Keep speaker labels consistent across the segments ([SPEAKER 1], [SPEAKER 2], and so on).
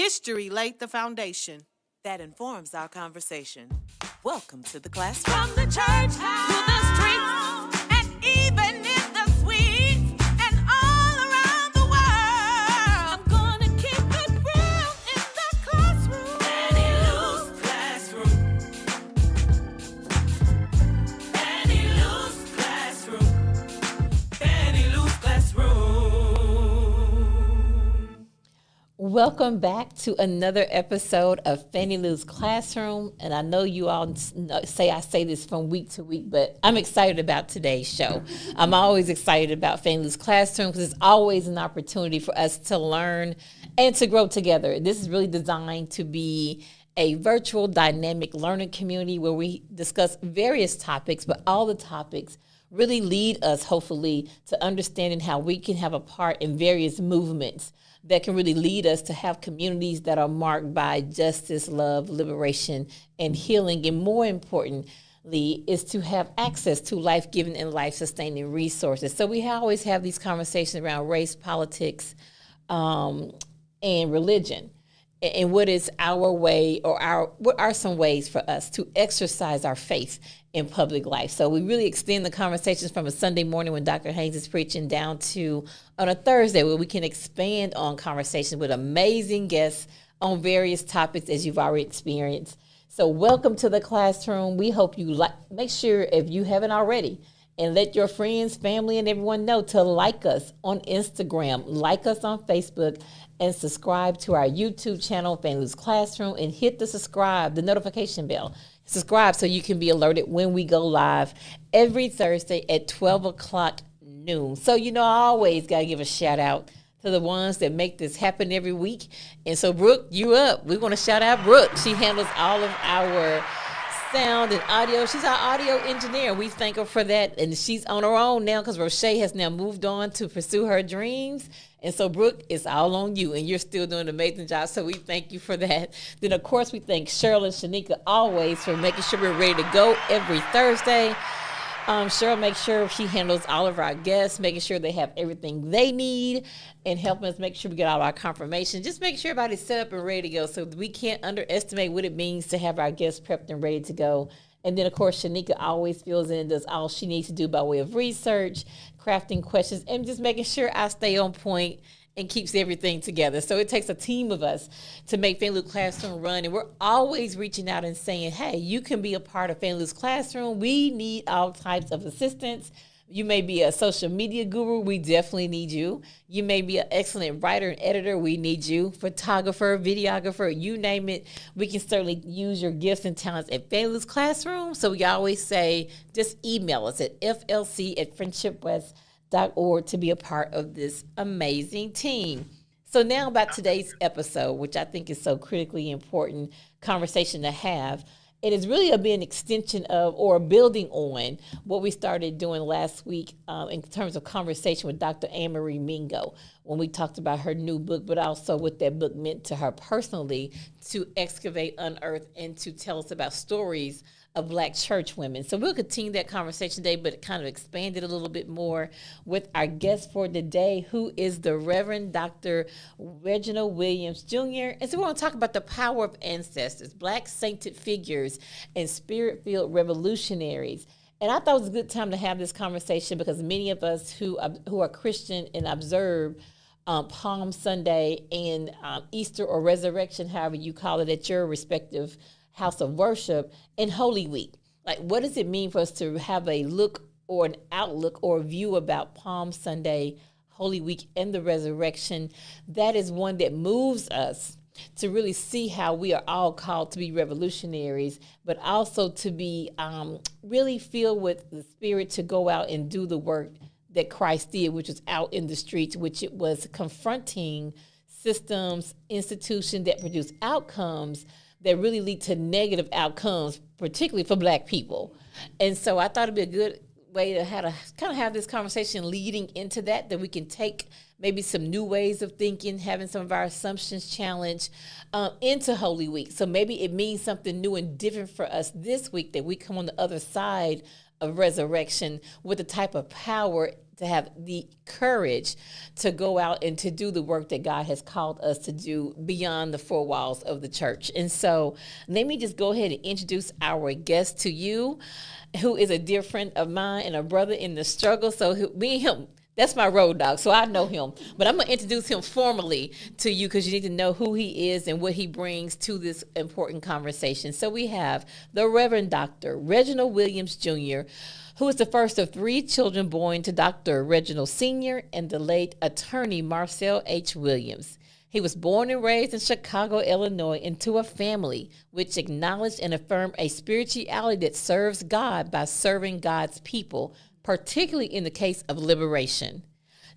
[SPEAKER 1] History laid the foundation
[SPEAKER 2] that informs our conversation. Welcome to the classroom.
[SPEAKER 3] From the church to the streets, and even in the suites, and all around the world. I'm gonna keep it real in the classroom.
[SPEAKER 4] Fannie Lou's classroom. Fannie Lou's classroom. Fannie Lou's classroom.
[SPEAKER 5] Welcome back to another episode of Fannie Lou's Classroom. And I know you all say I say this from week to week, but I'm excited about today's show. I'm always excited about Fannie Lou's Classroom because it's always an opportunity for us to learn and to grow together. This is really designed to be a virtual dynamic learning community where we discuss various topics, but all the topics really lead us, hopefully, to understanding how we can have a part in various movements that can really lead us to have communities that are marked by justice, love, liberation, and healing. And more importantly, is to have access to life-giving and life-sustaining resources. So we always have these conversations around race, politics, and religion. And what is our way, or what are some ways for us to exercise our faith in public life? So we really extend the conversations from a Sunday morning when Dr. Haynes is preaching down to on a Thursday where we can expand on conversations with amazing guests on various topics as you've already experienced. So welcome to the classroom. We hope you make sure, if you haven't already, and let your friends, family, and everyone know to like us on Instagram, like us on Facebook, and subscribe to our YouTube channel, Fannie Lou's Classroom, and hit the notification bell. Subscribe so you can be alerted when we go live every Thursday at 12 o'clock noon. So, I always got to give a shout out to the ones that make this happen every week. And so, Brooke, you up. We want to shout out Brooke. She handles all of our sound and audio. She's our audio engineer. We thank her for that. And she's on her own now because Roche has now moved on to pursue her dreams. And so, Brooke, it's all on you, and you're still doing an amazing job, so we thank you for that. Then, of course, we thank Cheryl and Shanika always for making sure we're ready to go every Thursday. Cheryl makes sure she handles all of our guests, making sure they have everything they need, and helping us make sure we get all of our confirmation. Just make sure everybody's set up and ready to go, so we can't underestimate what it means to have our guests prepped and ready to go. And then, of course, Shanika always fills in and does all she needs to do by way of research, crafting questions, and just making sure I stay on point and keeps everything together. So it takes a team of us to make Fannie Lou's Classroom run. And we're always reaching out and saying, hey, you can be a part of Fannie Lou's Classroom. We need all types of assistance. You may be a social media guru. We definitely need you. You may be an excellent writer and editor. We need you. Photographer, videographer, you name it. We can certainly use your gifts and talents at Fannie Lou's Classroom. So we always say, just email us at flc@friendshipwest.org to be a part of this amazing team. So now about today's episode, which I think is so critically important conversation to have. It is really an extension of or building on what we started doing last week in terms of conversation with Dr. Anne-Marie Mingo when we talked about her new book, but also what that book meant to her personally to excavate, unearth, and to tell us about stories of Black church women. So we'll continue that conversation today, but kind of expand it a little bit more with our guest for today, who is the Reverend Dr. Reginald Williams Jr. And so we want to talk about the power of ancestors, Black sainted figures, and spirit-filled revolutionaries. And I thought it was a good time to have this conversation because many of us who are Christian and observe Palm Sunday and Easter or Resurrection, however you call it, at your respective house of worship, and Holy Week. Like, what does it mean for us to have a look or an outlook or a view about Palm Sunday, Holy Week, and the resurrection? That is one that moves us to really see how we are all called to be revolutionaries, but also to be really filled with the Spirit to go out and do the work that Christ did, which was out in the streets, which it was confronting systems, institutions that produce outcomes that really lead to negative outcomes, particularly for Black people. And so I thought it'd be a good way to kind of have this conversation leading into that we can take maybe some new ways of thinking, having some of our assumptions challenged into Holy Week. So maybe it means something new and different for us this week, that we come on the other side of resurrection with the type of power to have the courage to go out and to do the work that God has called us to do beyond the four walls of the church. And so let me just go ahead and introduce our guest to you, who is a dear friend of mine and a brother in the struggle. So me and him, that's my road dog, so I know him. But I'm going to introduce him formally to you because you need to know who he is and what he brings to this important conversation. So we have the Reverend Dr. Reginald Williams, Jr., who is the first of 3 children born to Dr. Reginald Sr. and the late attorney Marcel H. Williams. He was born and raised in Chicago, Illinois, into a family which acknowledged and affirmed a spirituality that serves God by serving God's people, particularly in the case of liberation.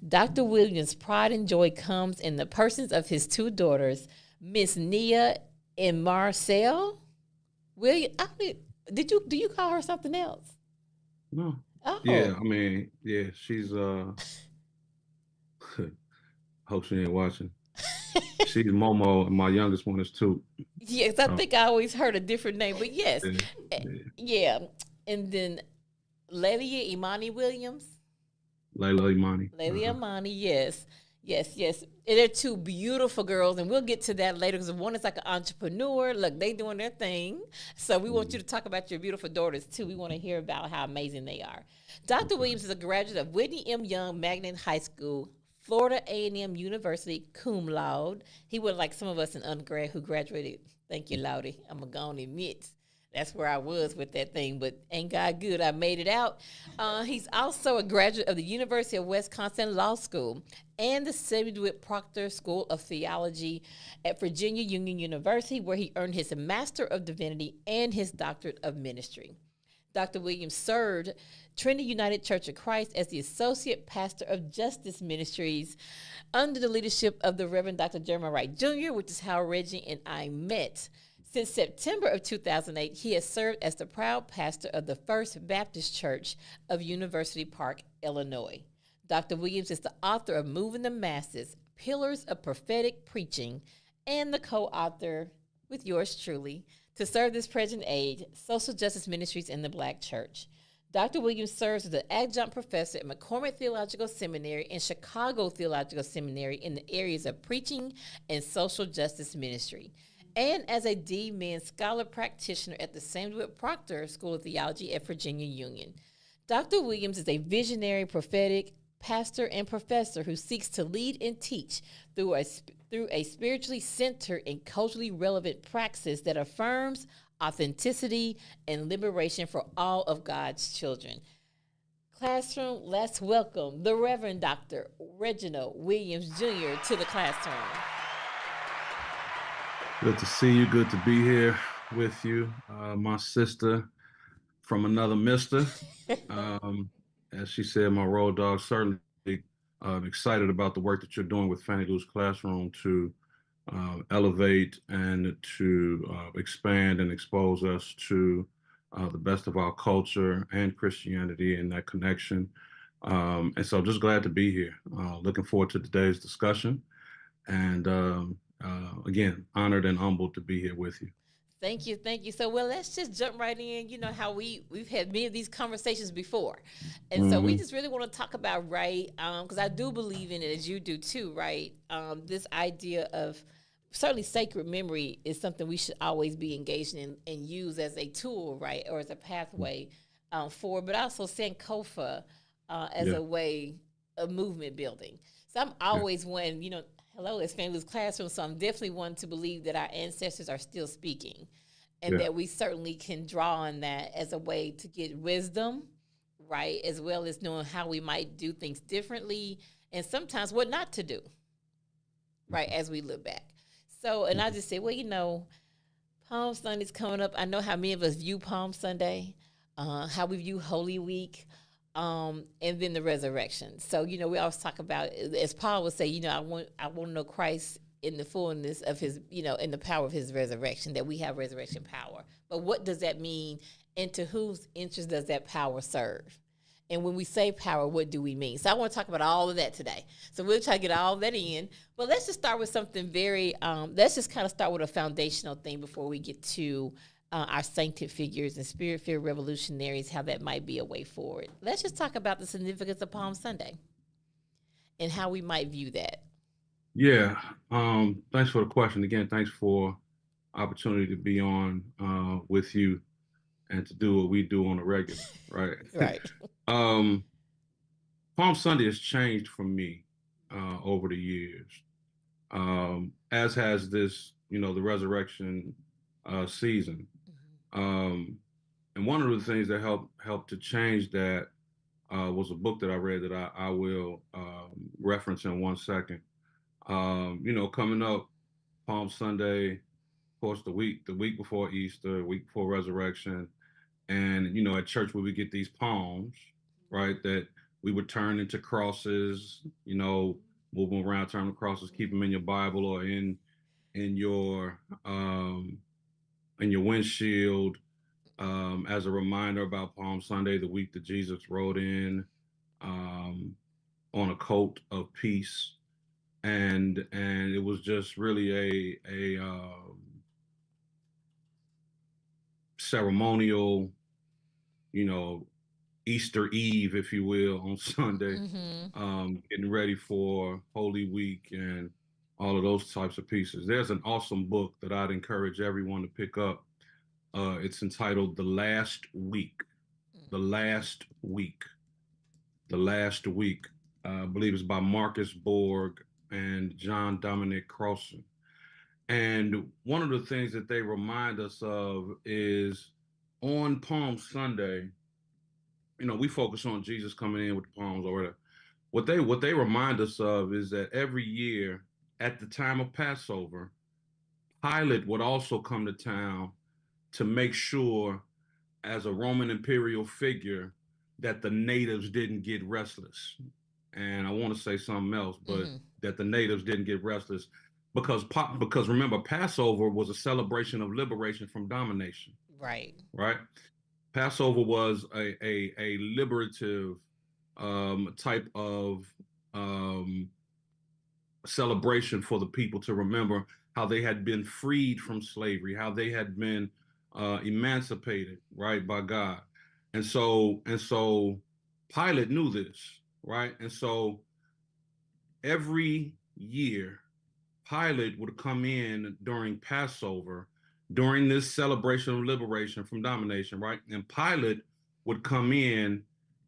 [SPEAKER 5] Dr. Williams' pride and joy comes in the persons of his 2 daughters, Miss Nia and Marcel. William, do you call her something else?
[SPEAKER 6] No.
[SPEAKER 5] Oh.
[SPEAKER 6] Yeah, I mean, yeah, she's hope she ain't watching. She's Momo, and my youngest one is 2.
[SPEAKER 5] Yes, I think I always heard a different name, but yes. Yeah. And then Lelia Imani Williams.
[SPEAKER 6] Layla Imani.
[SPEAKER 5] Lelia Imani, yes. Yes. And they're 2 beautiful girls, and we'll get to that later because one is like an entrepreneur. Look, they doing their thing. So we want you to talk about your beautiful daughters, too. We want to hear about how amazing they are. Dr. Williams is a graduate of Whitney M. Young Magnet High School, Florida A&M University, cum laude. He was like some of us in undergrad who graduated. Thank you, Laudy. I'm going to go and admit that's where I was with that thing, but ain't God good, I made it out. He's also a graduate of the University of Wisconsin Law School and the Samuel Proctor School of Theology at Virginia Union University, where he earned his Master of Divinity and his Doctorate of Ministry. Dr. Williams served Trinity United Church of Christ as the Associate Pastor of Justice Ministries under the leadership of the Reverend Dr. Jeremiah Wright Jr., which is how Reggie and I met. Since September of 2008, he has served as the proud pastor of the First Baptist Church of University Park, Illinois. Dr. Williams is the author of Moving the Masses, Pillars of Prophetic Preaching, and the co-author, with yours truly, To Serve This Present Age, Social Justice Ministries in the Black Church. Dr. Williams serves as an adjunct professor at McCormick Theological Seminary and Chicago Theological Seminary in the areas of preaching and social justice ministry, and as a D-Min Scholar Practitioner at the Samuel Proctor School of Theology at Virginia Union. Dr. Williams is a visionary, prophetic pastor and professor who seeks to lead and teach through a spiritually centered and culturally relevant praxis that affirms authenticity and liberation for all of God's children. Classroom, let's welcome the Reverend Dr. Reginald Williams, Jr. to the classroom.
[SPEAKER 6] Good to see you. Good to be here with you. My sister from another mister. As she said, my road dog, certainly excited about the work that you're doing with Fannie Lou's Classroom to elevate and to expand and expose us to the best of our culture and Christianity and that connection. And so just glad to be here. Looking forward to today's discussion. And again, honored and humbled to be here with you.
[SPEAKER 5] Thank you. So, well, let's just jump right in. You know how we've had many of these conversations before. And so we just really want to talk about, right, because I do believe in it, as you do too, right, this idea of certainly sacred memory is something we should always be engaged in and use as a tool, right, or as a pathway forward, but also Sankofa as a way of movement building. So I'm always one, hello, it's Fannie Lou's Classroom, so I'm definitely one to believe that our ancestors are still speaking and that we certainly can draw on that as a way to get wisdom, right, as well as knowing how we might do things differently and sometimes what not to do, right, as we look back. So, and I just say, well, Palm Sunday's coming up. I know how many of us view Palm Sunday, how we view Holy Week, and then the resurrection. So, we always talk about, as Paul would say, I want to know Christ in the fullness of his, in the power of his resurrection, that we have resurrection power. But what does that mean, and to whose interest does that power serve? And when we say power, what do we mean? So I want to talk about all of that today. So we'll try to get all that in. But let's just start with something very, let's just kind of start with a foundational thing before we get to our sancted figures and spirit-filled revolutionaries, how that might be a way forward. Let's just talk about the significance of Palm Sunday and how we might view that.
[SPEAKER 6] Yeah. Thanks for the question. Again, thanks for opportunity to be on with you and to do what we do on a regular, right?
[SPEAKER 5] Right.
[SPEAKER 6] Palm Sunday has changed for me over the years, as has this, the resurrection season. And one of the things that helped to change that was a book that I read that I will reference in 1 second. Coming up Palm Sunday, of course, the week before Easter, week before Resurrection, and at church where we get these palms, right, that we would turn into crosses, move them around, turn them crosses, keep them in your Bible or in your windshield, as a reminder about Palm Sunday, the week that Jesus rode in on a coat of peace. And it was just really a ceremonial, Easter Eve, if you will, on Sunday, getting ready for Holy Week and all of those types of pieces. There's an awesome book that I'd encourage everyone to pick up. It's entitled The Last Week. The Last Week. The Last Week. I believe it's by Marcus Borg and John Dominic Crossan. And one of the things that they remind us of is on Palm Sunday, we focus on Jesus coming in with the palms or whatever. What they remind us of is that every year at the time of Passover, Pilate would also come to town to make sure, as a Roman imperial figure, that the natives didn't get restless. And I want to say something else, but that the natives didn't get restless because remember, Passover was a celebration of liberation from domination.
[SPEAKER 5] Right.
[SPEAKER 6] Right. Passover was a liberative type of celebration for the people to remember how they had been freed from slavery, how they had been emancipated, right, by God. And so Pilate knew this, right? And so every year, Pilate would come in during Passover, during this celebration of liberation from domination, right? And Pilate would come in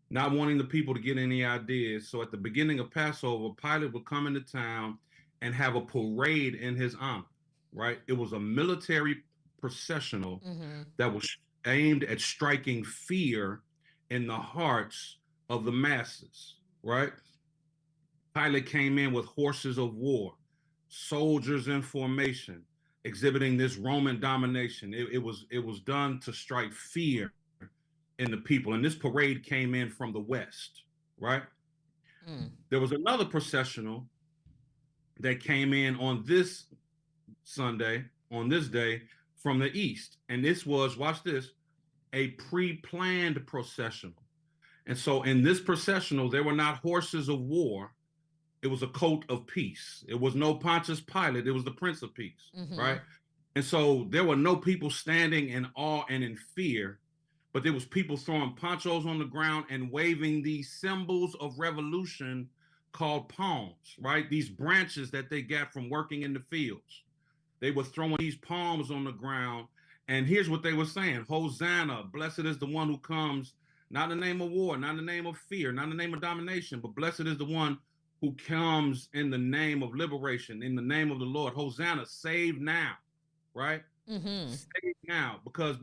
[SPEAKER 6] not wanting the people to get any ideas. So at the beginning of Passover, Pilate would come into town and have a parade in his honor, right? It was a military processional that was aimed at striking fear in the hearts of the masses, right? Pilate came in with horses of war, soldiers in formation, exhibiting this Roman domination. It was done to strike fear in the people. And this parade came in from the West, right? There was another processional that came in on this Sunday, on this day, from the East. And this was, watch this, a pre-planned processional. And so in this processional, there were not horses of war. It was a coat of peace. It was no Pontius Pilate. It was the Prince of Peace, right? And so there were no people standing in awe and in fear, but there was people throwing ponchos on the ground and waving these symbols of revolution called palms, right? These branches that they got from working in the fields. They were throwing these palms on the ground. And here's what they were saying: Hosanna, blessed is the one who comes, not in the name of war, not in the name of fear, not in the name of domination, but blessed is the one who comes in the name of liberation, in the name of the Lord. Hosanna, save now, right? Save now, because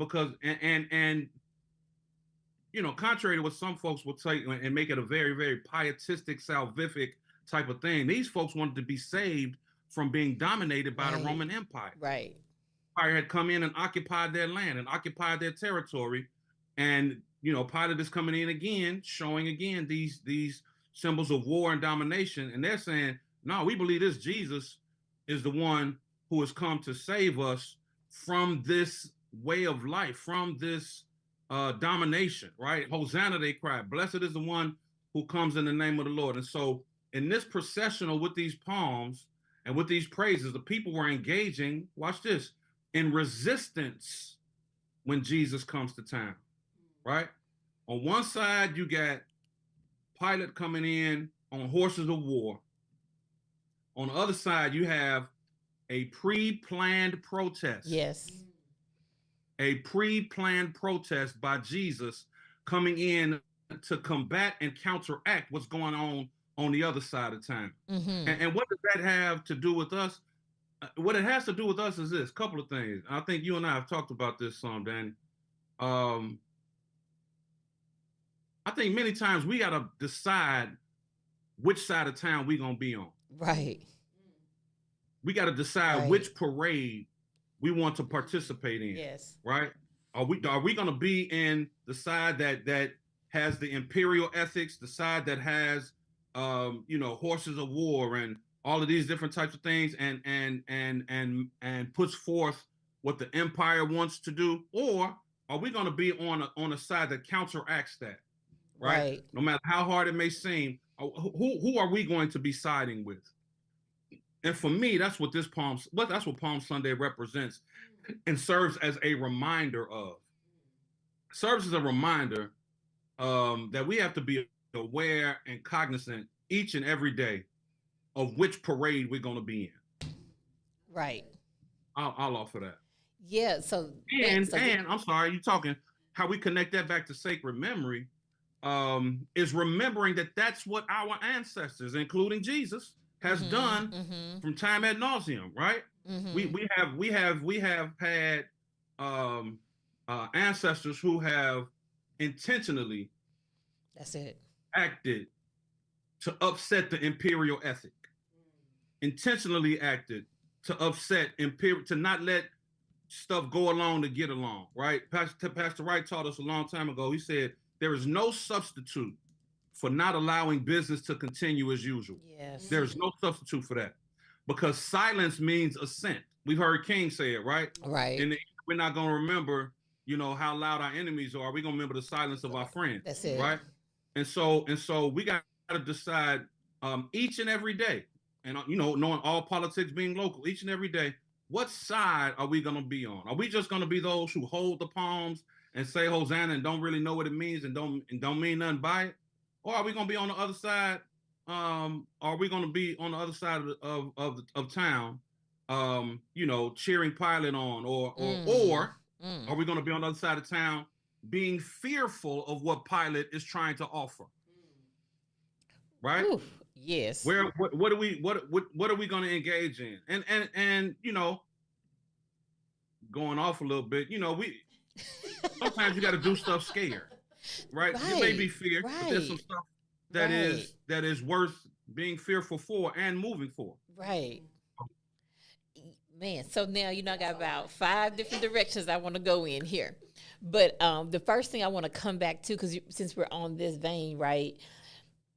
[SPEAKER 6] contrary to what some folks will take and make it a very, very pietistic, salvific type of thing, these folks wanted to be saved from being dominated by the Roman Empire.
[SPEAKER 5] Right.
[SPEAKER 6] Empire had come in and occupied their land and occupied their territory. And, Pilate is coming in again, showing again these symbols of war and domination. And they're saying, no, we believe this Jesus is the one who has come to save us from this way of life, from this domination, right? Hosanna, they cry. Blessed is the one who comes in the name of the Lord. And so in this processional with these palms and with these praises, the people were engaging, watch this, in resistance when Jesus comes to town, right? On one side, you got Pilate coming in on horses of war. On the other side, you have a pre-planned protest.
[SPEAKER 5] Yes.
[SPEAKER 6] A pre-planned protest by Jesus coming in to combat and counteract what's going on the other side of town. And what does that have to do with us? What it has to do with us is this couple of things. I think you and I have talked about this some, Danny. I think many times we got to decide which side of town we're going to be on.
[SPEAKER 5] Right.
[SPEAKER 6] We got to decide which parade we want to participate in.
[SPEAKER 5] Yes.
[SPEAKER 6] Right? Are we going to be in the side that has the imperial ethics, the side that has horses of war and all of these different types of things and puts forth what the empire wants to do, or are we going to be on a side that counteracts that? Right? No matter how hard it may seem, who are we going to be siding with? And for me, that's what Palm Sunday represents and serves as a reminder of. Serves as a reminder that we have to be aware and cognizant each and every day of which parade we're going to be in.
[SPEAKER 5] Right.
[SPEAKER 6] I'll offer that.
[SPEAKER 5] Yeah. So
[SPEAKER 6] and I'm sorry, you're talking how we connect that back to sacred memory. Is remembering that that's what our ancestors, including Jesus, has done from time ad nauseum, right? We have had ancestors who have intentionally acted to upset the imperial ethic, intentionally acted to upset to not let stuff go along to get along, right? Pastor Wright taught us a long time ago. He said, there is no substitute for not allowing business to continue as usual.
[SPEAKER 5] Yes.
[SPEAKER 6] There's no substitute for that, because silence means assent. We've heard King say it, right?
[SPEAKER 5] Right.
[SPEAKER 6] And we're not going to remember, how loud our enemies are. We're going to remember the silence of our friends.
[SPEAKER 5] That's it.
[SPEAKER 6] Right? And so we got to decide each and every day, and knowing all politics being local, each and every day, what side are we going to be on? Are we just going to be those who hold the palms and say Hosanna and don't really know what it means and don't mean nothing by it? Or are we going to be on the other side? Are we going to be on the other side of town, cheering Pilate on, or are we going to be on the other side of town being fearful of what Pilate is trying to offer? Right?
[SPEAKER 5] Oof, yes.
[SPEAKER 6] What are we going to engage in? And going off a little bit, we sometimes you got to do stuff scared. Right? You may be feared, but there's some stuff that is worth being fearful for and moving for.
[SPEAKER 5] Right. Man, so now I got about 5 different directions I want to go in here. But the first thing I want to come back to, because since we're on this vein, right?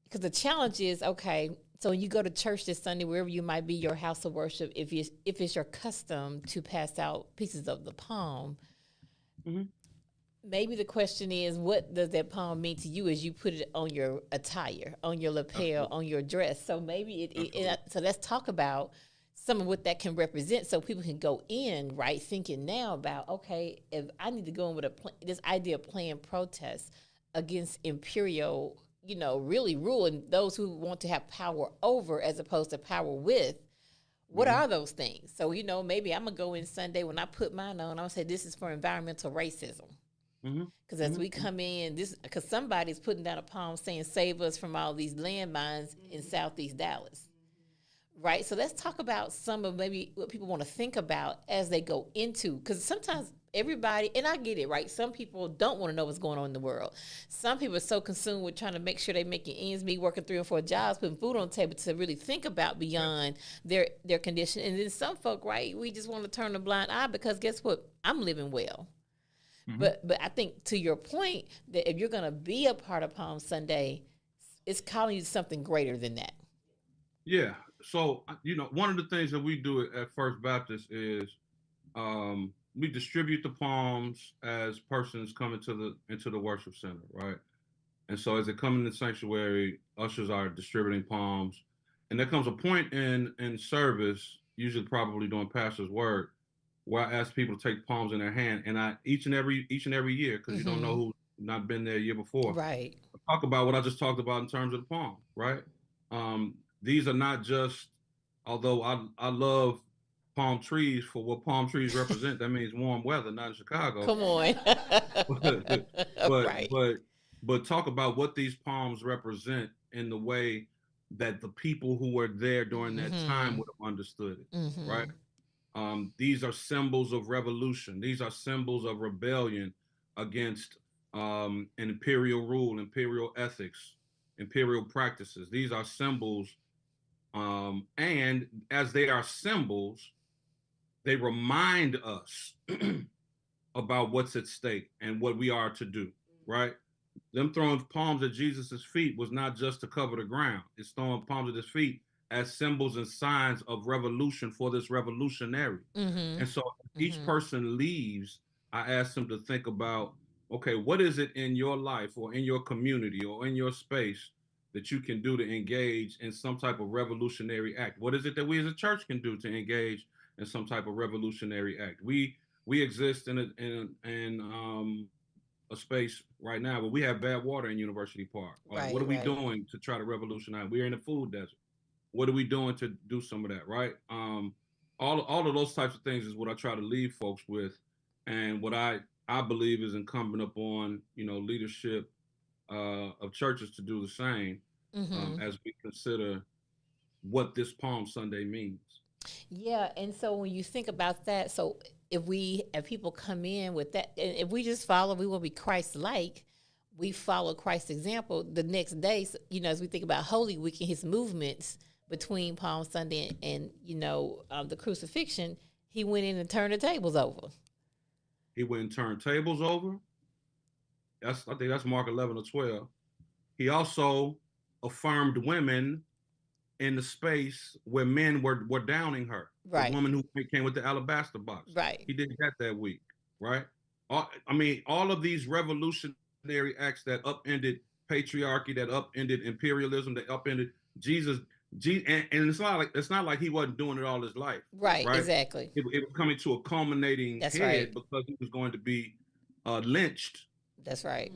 [SPEAKER 5] Because the challenge is, okay, so when you go to church this Sunday, wherever you might be, your house of worship, if it's your custom to pass out pieces of the palm, maybe the question is, what does that palm mean to you as you put it on your attire, on your lapel, on your dress? So maybe so let's talk about some of what that can represent, so people can go in, right, thinking now about, okay, if I need to go in with this idea of planned protest against imperial, really rule, and those who want to have power over as opposed to power with, what are those things? So, maybe I'm going to go in Sunday when I put mine on, I'm going to say this is for environmental racism. Because as we come in, because somebody's putting down a palm saying, save us from all these landmines in Southeast Dallas. Right? So let's talk about some of maybe what people want to think about as they go into, because sometimes everybody, and I get it, right? Some people don't want to know what's going on in the world. Some people are so consumed with trying to make sure they're making ends meet, working 3 or 4 jobs, putting food on the table, to really think about beyond their condition. And then some folk, right, we just want to turn a blind eye because guess what? I'm living well. But I think to your point, that if you're going to be a part of Palm Sunday, it's calling you to something greater than that.
[SPEAKER 6] Yeah. So, one of the things that we do at First Baptist is we distribute the palms as persons come into the worship center, right? And so as they come in the sanctuary, ushers are distributing palms. And there comes a point in service, usually probably during pastor's work, where I ask people to take palms in their hand, and I each and every year, because you don't know who's not been there a year before.
[SPEAKER 5] Right.
[SPEAKER 6] Talk about what I just talked about in terms of the palm, right? These are not just, although I love palm trees for what palm trees represent. That means warm weather, not in Chicago.
[SPEAKER 5] Come on.
[SPEAKER 6] but
[SPEAKER 5] Right.
[SPEAKER 6] but talk about what these palms represent in the way that the people who were there during that time would have understood it, right? These are symbols of revolution. These are symbols of rebellion against imperial rule, imperial ethics, imperial practices. These are symbols, and as they are symbols, they remind us about what's at stake and what we are to do, right? Them throwing palms at Jesus's feet was not just to cover the ground. It's throwing palms at his feet as symbols and signs of revolution for this revolutionary. And so each person leaves, I ask them to think about, okay, what is it in your life or in your community or in your space that you can do to engage in some type of revolutionary act? What is it that we as a church can do to engage in some type of revolutionary act? We exist in a space right now where we have bad water in University Park.
[SPEAKER 5] Right,
[SPEAKER 6] what are we
[SPEAKER 5] right.
[SPEAKER 6] doing to try to revolutionize? We're in a food desert. What are we doing to do some of that, right? All of those types of things is what I try to leave folks with, and what I believe is incumbent upon leadership of churches to do the same as we consider what this Palm Sunday means.
[SPEAKER 5] Yeah, and so when you think about that, so if people come in with that, and if we just follow, we will be Christ-like. We follow Christ's example. The next day, as we think about Holy Week and his movements between Palm Sunday and the crucifixion, he went in and turned the tables over.
[SPEAKER 6] He went and turned tables over. I think that's Mark 11 or 12. He also affirmed women in the space where men were downing her.
[SPEAKER 5] Right.
[SPEAKER 6] The woman who came with the alabaster box.
[SPEAKER 5] Right.
[SPEAKER 6] He did that week, right? All of these revolutionary acts that upended patriarchy, that upended imperialism, that upended Jesus, and it's not like he wasn't doing it all his life.
[SPEAKER 5] Right. Exactly.
[SPEAKER 6] It was coming to a culminating
[SPEAKER 5] That's
[SPEAKER 6] head
[SPEAKER 5] right.
[SPEAKER 6] because he was going to be lynched.
[SPEAKER 5] That's right.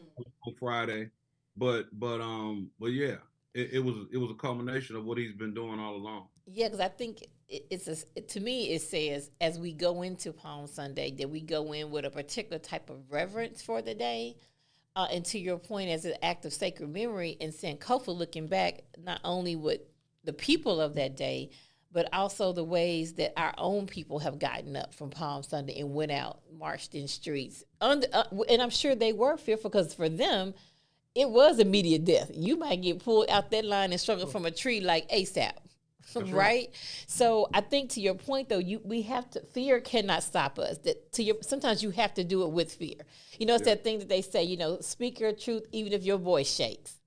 [SPEAKER 6] On Friday, but yeah, it was a culmination of what he's been doing all along.
[SPEAKER 5] Yeah, because I think to me it says as we go into Palm Sunday that we go in with a particular type of reverence for the day, and to your point, as an act of sacred memory and Sankofa, looking back not only with the people of that day, but also the ways that our own people have gotten up from Palm Sunday and went out, marched in streets. And I'm sure they were fearful because for them, it was immediate death. You might get pulled out that line and strung from a tree like ASAP, right? So I think to your point, though, fear cannot stop us. Sometimes you have to do it with fear. It's that thing that they say, speak your truth even if your voice shakes,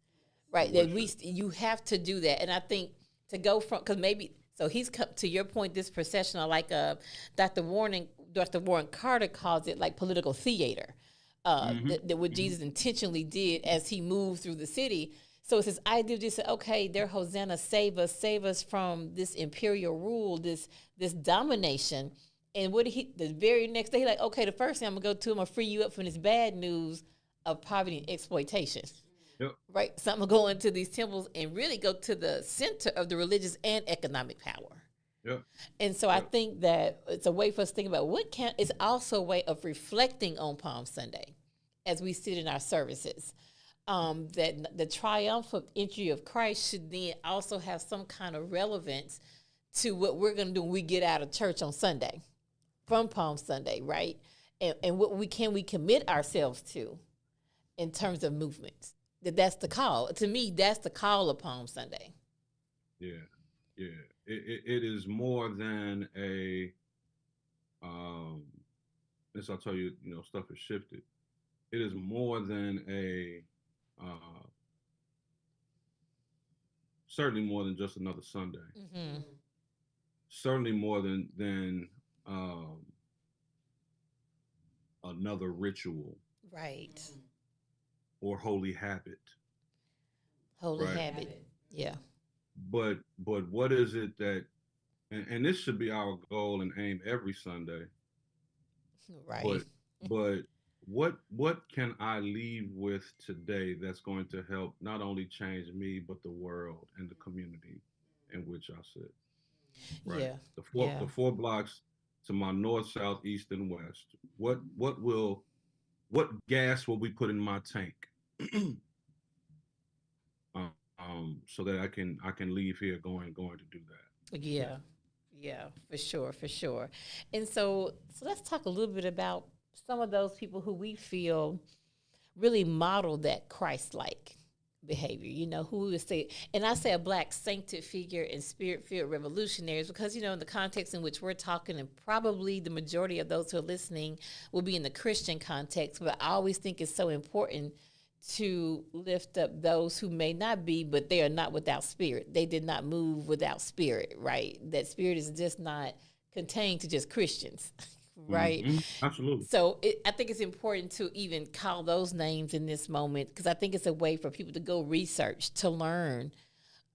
[SPEAKER 5] right? You have to do that. And I think to go from, because maybe... So he's come to your point, this processional, like Dr. Warren Carter calls it like political theater, that what Jesus intentionally did as he moved through the city. So it's this idea of just, okay, their Hosanna, save us from this imperial rule, this domination. And the very next day, he's like, okay, the first thing I'm gonna go to, I'm gonna free you up from this bad news of poverty and exploitation.
[SPEAKER 6] Yep.
[SPEAKER 5] Right. So I'm going to go into these temples and really go to the center of the religious and economic power.
[SPEAKER 6] Yep.
[SPEAKER 5] And so I think that it's a way for us to think about it's also a way of reflecting on Palm Sunday as we sit in our services. That the triumphant entry of Christ should then also have some kind of relevance to what we're going to do when we get out of church on Sunday, from Palm Sunday, right? And what we commit ourselves to in terms of movements. That's the call. To me, that's the call of Palm Sunday.
[SPEAKER 6] Yeah. It is more than a. This I'll tell you. Stuff has shifted. It is more than a. Certainly more than just another Sunday.
[SPEAKER 5] Mm-hmm.
[SPEAKER 6] Certainly more than another ritual.
[SPEAKER 5] Right.
[SPEAKER 6] Or holy habit.
[SPEAKER 5] Holy habit. Yeah.
[SPEAKER 6] But what is it that, and this should be our goal and aim every Sunday,
[SPEAKER 5] Right.
[SPEAKER 6] But what can I leave with today that's going to help not only change me but the world and the community in which I sit? Right.
[SPEAKER 5] Yeah.
[SPEAKER 6] The
[SPEAKER 5] Yeah.
[SPEAKER 6] four blocks to my north, south, east, and west. What gas will we put in my tank? So that I can leave here going to do that.
[SPEAKER 5] Yeah. Yeah, for sure, for sure. And so let's talk a little bit about some of those people who we feel really model that Christ-like behavior. Who we would say, and I say a black sancted figure and spirit-filled revolutionaries because in the context in which we're talking, and probably the majority of those who are listening will be in the Christian context. But I always think it's so important to lift up those who may not be, but they are not without spirit. They did not move without spirit, right? That spirit is just not contained to just Christians, right?
[SPEAKER 6] Absolutely.
[SPEAKER 5] So I think it's important to even call those names in this moment because I think it's a way for people to go research, to learn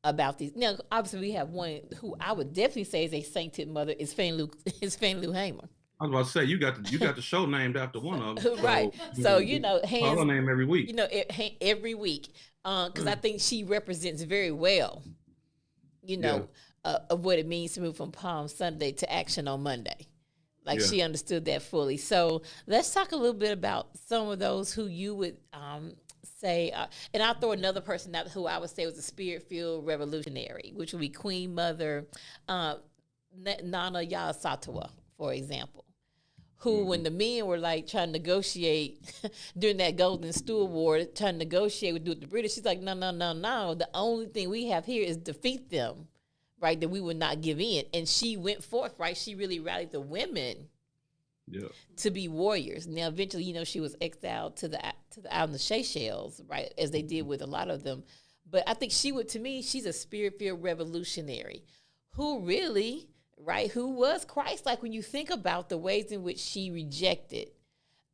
[SPEAKER 5] about these. Now, obviously, we have one who I would definitely say is a sainted mother is Fannie Lou Hamer.
[SPEAKER 6] I was about to say you got the show named after one of them,
[SPEAKER 5] right? So
[SPEAKER 6] call her name every week.
[SPEAKER 5] Every week, because I think she represents very well, of what it means to move from Palm Sunday to action on Monday. Like she understood that fully. So let's talk a little bit about some of those who you would say, and I'll throw another person out who I would say was a spirit-filled revolutionary, which would be Queen Mother Nana Yasatua, for example. Who, when the men were like trying to negotiate during that Golden Stool War, trying to negotiate with the British, she's like, no. The only thing we have here is defeat them, right? That we would not give in. And she went forth, right? She really rallied the women to be warriors. Now, eventually, she was exiled to the out in the Seychelles, right? As they did with a lot of them. But I think to me, she's a spirit-filled revolutionary who really, right, who was Christ-like when you think about the ways in which she rejected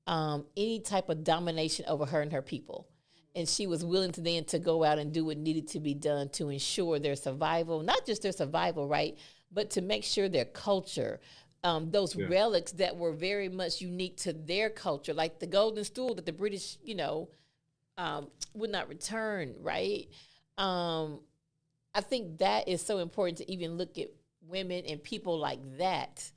[SPEAKER 5] any type of domination over her and her people. And she was willing to go out and do what needed to be done to ensure their survival, not just their survival, right, but to make sure their culture, those relics that were very much unique to their culture, like the golden stool that the British, would not return, right? I think that is so important to even look at women and people like that,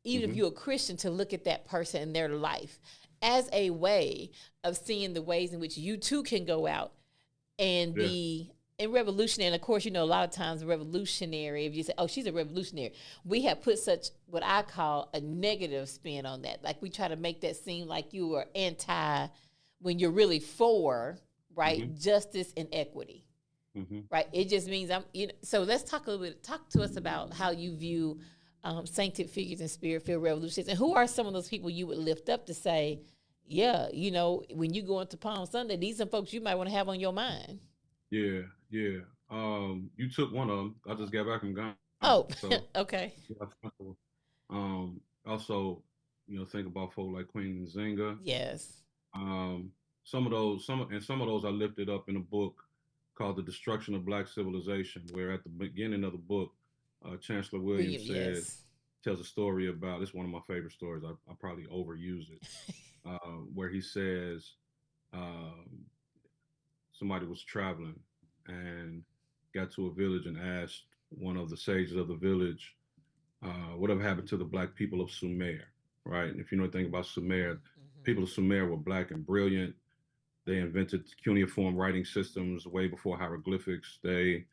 [SPEAKER 5] even if you're a Christian, to look at that person and their life as a way of seeing the ways in which you too can go out and be in revolutionary. And of course, a lot of times revolutionary, if you say, oh, she's a revolutionary, we have put such what I call a negative spin on that. Like we try to make that seem like you are anti when you're really for, right, justice and equity. Right. It just means so let's talk to us about how you view sancted figures and spirit-filled revolutions, and who are some of those people you would lift up to say, when you go into Palm Sunday, these are folks you might want to have on your mind.
[SPEAKER 6] Yeah. You took one of them. I just got back from Ghana.
[SPEAKER 5] Oh, so, okay.
[SPEAKER 6] Also, think about folk like Queen Nzinga.
[SPEAKER 5] Yes.
[SPEAKER 6] Some of those I lifted up in a book called The Destruction of Black Civilization, where at the beginning of the book, Chancellor Williams tells a story about, it's one of my favorite stories, I probably overuse it, where he says somebody was traveling and got to a village and asked one of the sages of the village, whatever happened to the black people of Sumer, right? And if you know anything about Sumer, people of Sumer were black and brilliant. They invented cuneiform writing systems way before hieroglyphics. They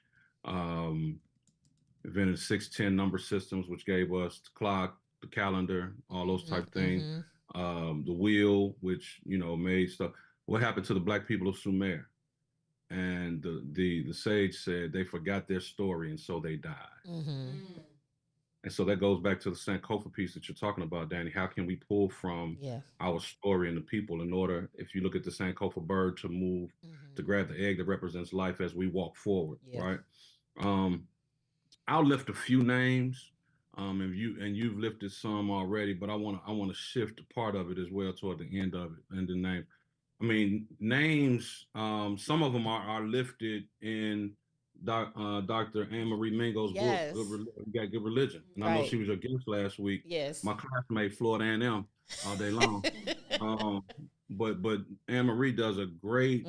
[SPEAKER 6] invented 610 number systems, which gave us the clock, the calendar, all those type of things. The wheel, which, made stuff. What happened to the black people of Sumer? And the sage said they forgot their story, and so they died. And so that goes back to the Sankofa piece that you're talking about, Danny. How can we pull from our story and the people in order, if you look at the Sankofa bird, to move, to grab the egg that represents life as we walk forward, right? I'll lift a few names, and you've lifted some already, but I want to shift a part of it as well toward the end of it, and the name. I mean, names, some of them are lifted in Dr. Anne Marie Mingo's
[SPEAKER 5] Yes.
[SPEAKER 6] book, You Got Good Religion. And I know
[SPEAKER 5] Right.
[SPEAKER 6] she was your guest last week.
[SPEAKER 5] Yes.
[SPEAKER 6] My classmate, Florida A&M, all day long. But Anne Marie does a great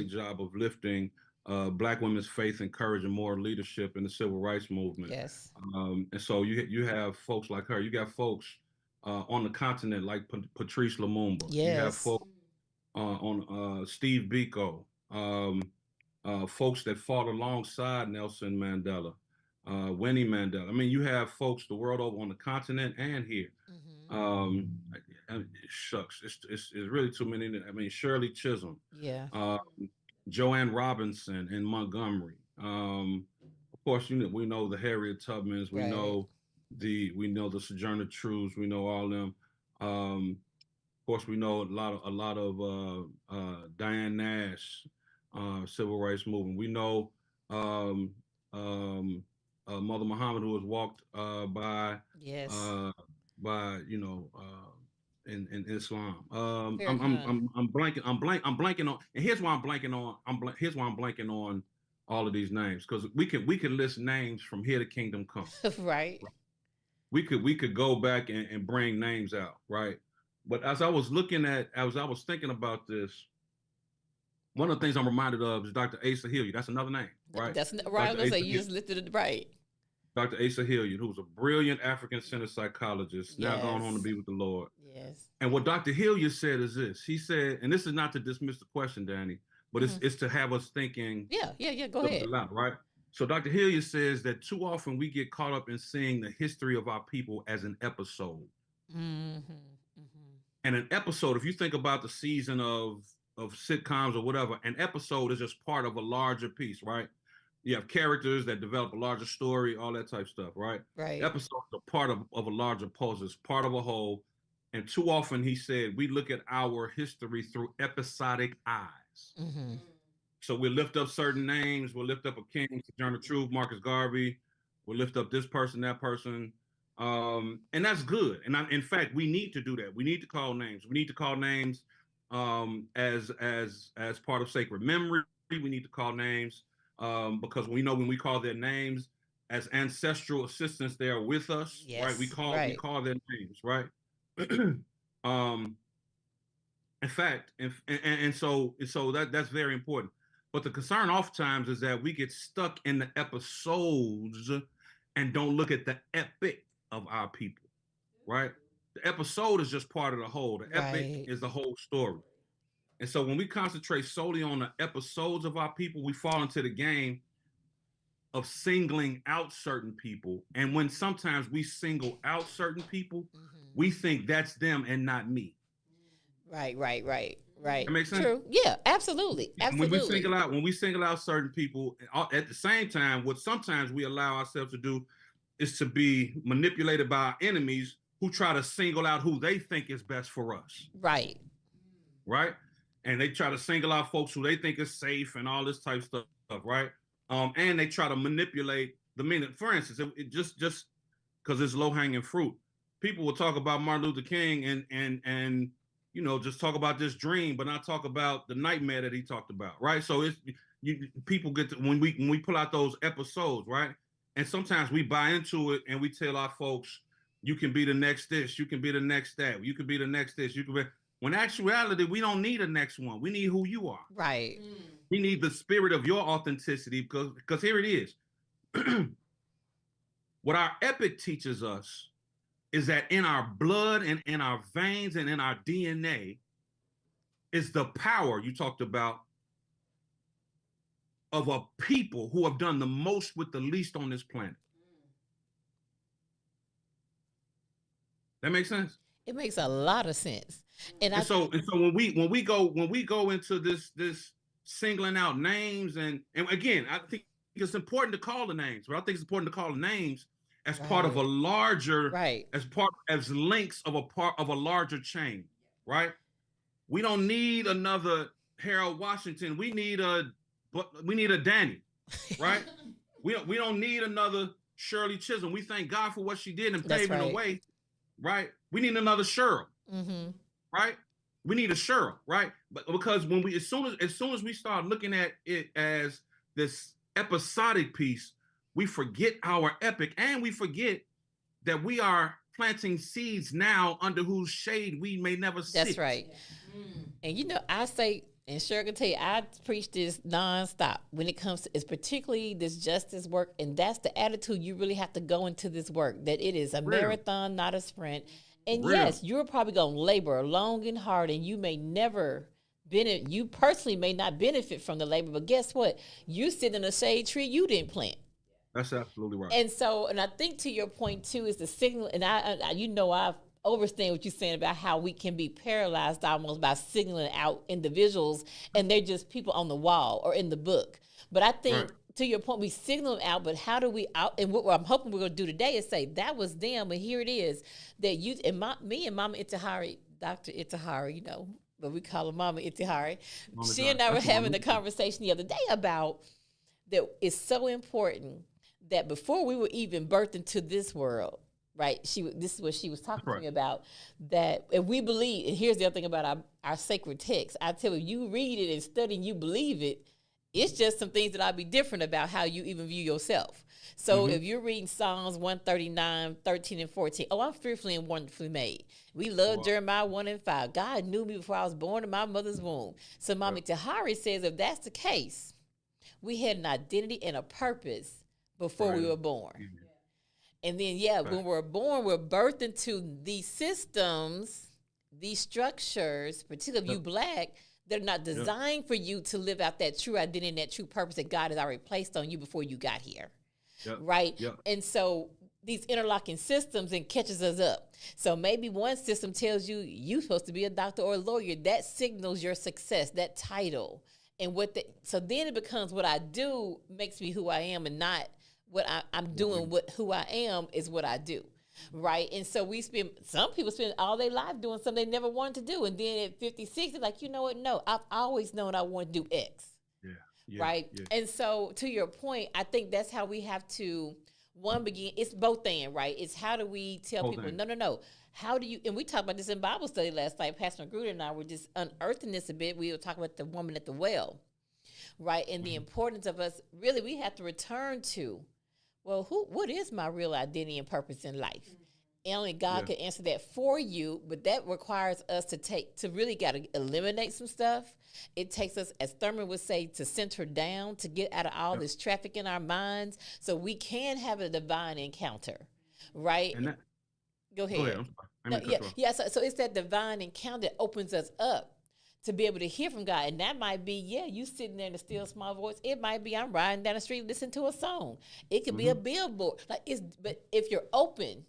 [SPEAKER 6] job of lifting Black women's faith and courage and moral leadership in the civil rights movement.
[SPEAKER 5] Yes.
[SPEAKER 6] And so you have folks like her. You got folks on the continent like Patrice Lumumba.
[SPEAKER 5] Yes.
[SPEAKER 6] You have folks on Steve Biko. Folks that fought alongside Nelson Mandela, Winnie Mandela. I mean, you have folks the world over on the continent and here. Shucks, it's really too many. I mean, Shirley Chisholm,
[SPEAKER 5] Yeah.
[SPEAKER 6] Joanne Robinson in Montgomery. Of course, we know the Harriet Tubmans. We
[SPEAKER 5] Right.
[SPEAKER 6] know the Sojourner Truths. We know all them. Of course, we know a lot of Diane Nash. Civil rights movement. We know Mother Muhammad, who was walked by
[SPEAKER 5] Yes.
[SPEAKER 6] in Islam.
[SPEAKER 5] Fair enough.
[SPEAKER 6] I'm blanking on, and here's why I'm blanking on. Here's why I'm blanking on all of these names, because we could list names from here to Kingdom Come.
[SPEAKER 5] Right.
[SPEAKER 6] We could go back and bring names out, right? But as I was thinking about this, one of the things I'm reminded of is Dr. Asa Hilliard. That's another name, right?
[SPEAKER 5] That's right. I was gonna say you just lifted it right.
[SPEAKER 6] Dr. Asa Hilliard, who was a brilliant African-centered psychologist, now gone on to
[SPEAKER 5] Yes.
[SPEAKER 6] be with the Lord.
[SPEAKER 5] Yes.
[SPEAKER 6] And what Dr. Hilliard said is this. He said, and this is not to dismiss the question, Danny, but it's to have us thinking.
[SPEAKER 5] Yeah. Go ahead.
[SPEAKER 6] Loud, right? So Dr. Hilliard says that too often we get caught up in seeing the history of our people as an episode. And an episode, if you think about the season of sitcoms or whatever, an episode is just part of a larger piece, right? You have characters that develop a larger story, all that type of stuff, right?
[SPEAKER 5] Right.
[SPEAKER 6] Episodes are part of a larger puzzle, it's part of a whole. And too often, he said, we look at our history through episodic eyes. So we lift up certain names. We'll lift up a King, Sojourner Truth, Marcus Garvey. We'll lift up this person, that person. And that's good. And in fact, we need to do that. We need to call names. We need to call names as part of sacred memory. We need to call names because we know when we call their names as ancestral assistants, they are with us, right? We call their names, right? In fact, and so that's very important. But the concern oftentimes is that we get stuck in the episodes and don't look at the epic of our people, right? The episode is just part of the whole. The epic is the whole story. And so when we concentrate solely on the episodes of our people, we fall into the game of singling out certain people. And when sometimes we single out certain people, we think that's them and not me.
[SPEAKER 5] Right.
[SPEAKER 6] That makes sense?
[SPEAKER 5] True. Yeah, absolutely.
[SPEAKER 6] When we single out certain people, at the same time, what sometimes we allow ourselves to do is to be manipulated by our enemies who try to single out who they think is best for us.
[SPEAKER 5] Right.
[SPEAKER 6] And they try to single out folks who they think is safe and all this type of stuff, right? And they try to manipulate the meaning. For instance, it just because it's low hanging fruit, people will talk about Martin Luther King and just talk about this dream, but not talk about the nightmare that he talked about, right? So people get to, when we pull out those episodes, right? And sometimes we buy into it and we tell our folks, you can be the next this, you can be the next that, you can be the next this, you can be. When in actuality, we don't need a next one. We need who you are.
[SPEAKER 5] Right.
[SPEAKER 6] We need the spirit of your authenticity because here it is. What our epic teaches us is that in our blood and in our veins and in our DNA is the power you talked about of a people who have done the most with the least on this planet. That makes sense?
[SPEAKER 5] It makes a lot of sense. And
[SPEAKER 6] so when we go into this singling out names and again, I think it's important to call the names, but I think it's important to call the names as part of a larger, as links of a larger chain, right? We don't need another Harold Washington. We need a Danny, right? we don't need another Shirley Chisholm. We thank God for what she did in paving the way, right? We need another Cheryl, right? We need a Cheryl, right? But because when as soon as we start looking at it as this episodic piece, we forget our epic, and we forget that we are planting seeds now under whose shade we may never sit.
[SPEAKER 5] That's right. And you know, I say, and Cheryl can tell you, I preach this nonstop when it comes to, it's particularly this justice work, and that's the attitude you really have to go into this work, that it is a marathon, not a sprint. And yes, you're probably going to labor long and hard, and you may never benefit, you personally may not benefit from the labor, but guess what? You sit in a shade tree you didn't plant.
[SPEAKER 6] That's absolutely right.
[SPEAKER 5] And so, and I think to your point too is the signal, and I you know, I understand what you're saying about how we can be paralyzed almost by signaling out individuals, and they're just people on the wall or in the book. But I think to your point, we signal them out, but how do we out? And what I'm hoping we're going to do today is say that was them, and here it is that you and me and Mama Itahari, Dr. Itahari, you know, but we call her Mama Itahari. She and I were having a conversation the other day about that it's so important that before we were even birthed into this world, right? This is what she was talking to me about, that if we believe, and here's the other thing about our sacred text, I tell you, you read it and study and you believe it, it's just some things that I'll be different about how you even view yourself. So if you're reading Psalms 139, 13 and 14, oh, I'm fearfully and wonderfully made. We love Jeremiah 1 and 5. God knew me before I was born in my mother's womb. So Mama Tahari says if that's the case, we had an identity and a purpose before we were born. And then, when we're born, we're birthed into these systems, these structures, particularly if you Black, they're not designed for you to live out that true identity and that true purpose that God has already placed on you before you got here. Right? And so these interlocking systems and catches us up. So maybe one system tells you you're supposed to be a doctor or a lawyer. That signals your success, that title. And so then it becomes what I do makes me who I am, and not what I'm doing. Who I am is what I do, right? And so some people spend all their life doing something they never wanted to do, and then at 56, they're like, you know what? No, I've always known I want to do X, right? And so to your point, I think that's how we have to begin. It's both and, right? It's how do we tell people, no. How do you? And we talked about this in Bible study last night. Pastor Magruder and I were just unearthing this a bit. We were talking about the woman at the well, right? And the importance of us. Really, we have to return to, well, what is my real identity and purpose in life? And only God can answer that for you, but that requires us to really got to eliminate some stuff. It takes us, as Thurman would say, to center down, to get out of all this traffic in our minds so we can have a divine encounter, right? Go ahead. So it's that divine encounter that opens us up to be able to hear from God. And that might be, you sitting there in a still small voice. It might be I'm riding down the street listening to a song. It could be a billboard. But if you're open,